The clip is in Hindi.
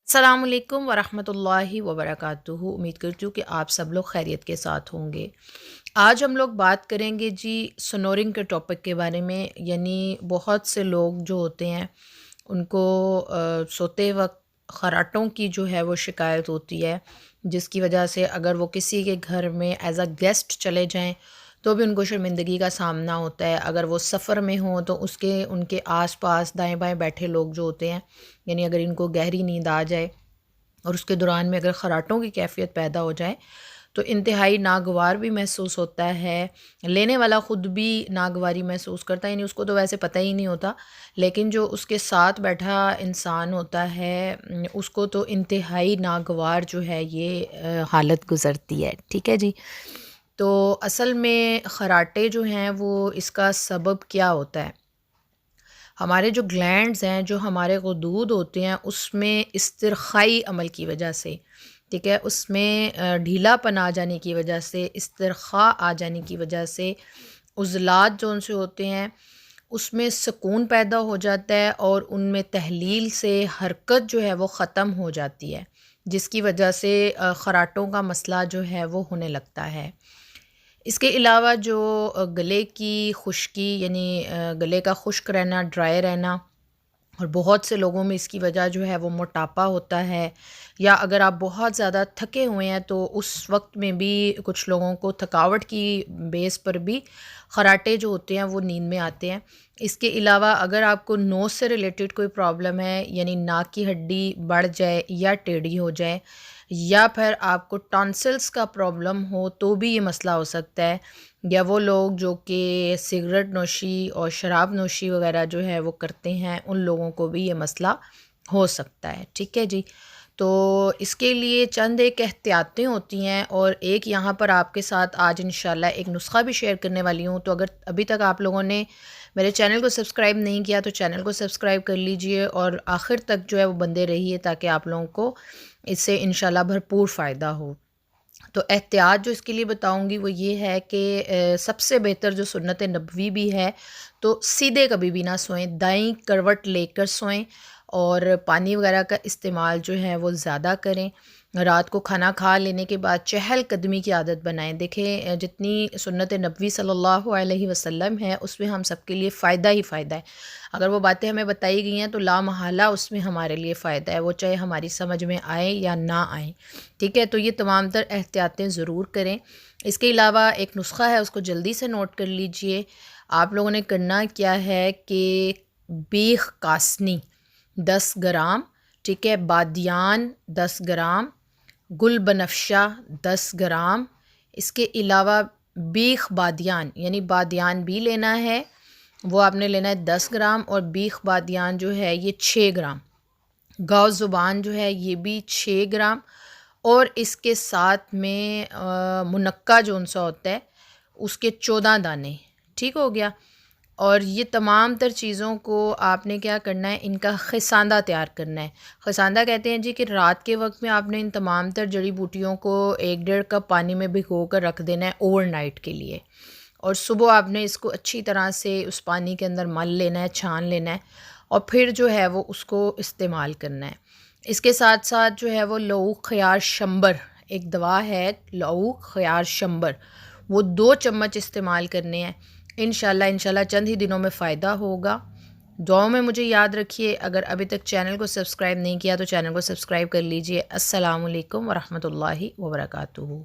अस्सलामुअलैकुम वरहमतुल्लाहि वबरकातुहू। उम्मीद करती हूँ कि आप सब लोग खैरियत के साथ होंगे। आज हम लोग बात करेंगे जी स्नोरिंग के टॉपिक के बारे में। यानी बहुत से लोग जो होते हैं उनको सोते वक्त खराटों की जो है वो शिकायत होती है, जिसकी वजह से अगर वो किसी के घर में एज़ अ गेस्ट चले जाएं तो भी उनको शर्मिंदगी का सामना होता है। अगर वो सफ़र में हों तो उसके उनके आस-पास दाएँ-बाएँ बैठे लोग जो होते हैं, यानी अगर इनको गहरी नींद आ जाए और उसके दौरान में अगर खर्राटों की कैफ़ियत पैदा हो जाए तो इंतहाई नागवार भी महसूस होता है। लेने वाला ख़ुद भी नागवारी महसूस करता है, यानी उसको तो वैसे पता ही नहीं होता, लेकिन जो उसके साथ बैठा इंसान होता है उसको तो इंतहाई नागवार जो है ये हालत गुज़रती है। ठीक है जी। तो असल में खर्राटे जो हैं वो इसका सबब क्या होता है? हमारे जो ग्लैंड्स हैं, जो हमारे गुदूद होते हैं, उसमें इस्तिरखाई अमल की वजह से, ठीक है, उसमें ढीलापन आ जाने की वजह से, इस्तिरखा आ जाने की वजह से उज़लात जो उनसे होते हैं उसमें सुकून पैदा हो जाता है और उनमें तहलील से हरकत जो है वो ख़त्म हो जाती है, जिसकी वजह से खर्राटों का मसला जो है वो होने लगता है। इसके अलावा जो गले की खुश्की, यानी गले का खुश्क रहना, ड्राई रहना, और बहुत से लोगों में इसकी वजह जो है वो मोटापा होता है, या अगर आप बहुत ज़्यादा थके हुए हैं तो उस वक्त में भी कुछ लोगों को थकावट की बेस पर भी खर्राटे जो होते हैं वो नींद में आते हैं। इसके अलावा अगर आपको नोज़ से रिलेटेड कोई प्रॉब्लम है, यानी नाक की हड्डी बढ़ जाए या टेढ़ी हो जाए, या फिर आपको टॉन्सिल्स का प्रॉब्लम हो तो भी ये मसला हो सकता है, या वो लोग जो कि सिगरेट नोशी और शराब नोशी वगैरह जो है वो करते हैं उन लोगों को भी ये मसला हो सकता है। ठीक है जी। तो इसके लिए चंद एक एहतियातें होती हैं, और एक यहाँ पर आपके साथ आज इंशाल्लाह एक नुस्ख़ा भी शेयर करने वाली हूँ। तो अगर अभी तक आप लोगों ने मेरे चैनल को सब्सक्राइब नहीं किया तो चैनल को सब्सक्राइब कर लीजिए और आखिर तक जो है वो बंदे रहिए, ताकि आप लोगों को इससे इंशाल्लाह भरपूर फ़ायदा हो। तो एहतियात जो इसके लिए बताऊंगी वो ये है कि सबसे बेहतर जो सुन्नत नबवी भी है, तो सीधे कभी भी ना सोएं, दाईं करवट लेकर सोएं, और पानी वगैरह का इस्तेमाल जो है वो ज़्यादा करें। रात को खाना खा लेने के बाद चहल कदमी की आदत बनाएं। देखें, जितनी सुन्नत नबवी सल्लल्लाहु अलैहि वसल्लम है उसमें हम सबके लिए फ़ायदा ही फ़ायदा है। अगर वो बातें हमें बताई गई हैं तो लामहला उसमें हमारे लिए फ़ायदा है, वो चाहे हमारी समझ में आए या ना आए। ठीक है, तो ये तमाम तर एहतियातें ज़रूर करें। इसके अलावा एक नुस्ख़ा है, उसको जल्दी से नोट कर लीजिए। आप लोगों ने करना क्या है कि बीख कासनी 10 ग्राम, ठीक है, बादियान 10 ग्राम, गुल बनफशा 10 ग्राम, इसके अलावा बीख बादियान, यानी बादियान भी लेना है, वो आपने लेना है 10 ग्राम, और बीख बादियान जो है ये 6 ग्राम, गाव ज़ुबान जो है ये भी 6 ग्राम, और इसके साथ में मुनक्का जो उनसा होता है उसके 14 दाने। ठीक हो गया। और ये तमाम तर चीज़ों को आपने क्या करना है, इनका खिसांदा तैयार करना है। खिसांदा कहते हैं जी कि रात के वक्त में आपने इन तमाम तर जड़ी बूटियों को 1-1.5 कप पानी में भिगो कर रख देना है ओवरनाइट के लिए, और सुबह आपने इसको अच्छी तरह से उस पानी के अंदर मल लेना है, छान लेना है, और फिर जो है वो उसको इस्तेमाल करना है। इसके साथ साथ जो है वो लऊ ख़यार शंबर, एक दवा है लऊ ख़यार शंबर, वो 2 चम्मच इस्तेमाल करने हैं। इंशाल्लाह चंद ही दिनों में फ़ायदा होगा। दुआओं में मुझे याद रखिए। अगर अभी तक चैनल को सब्सक्राइब नहीं किया तो चैनल को सब्सक्राइब कर लीजिए। अस्सलामुअलैकुम वरहमतुल्लाहि वबरकातुहू।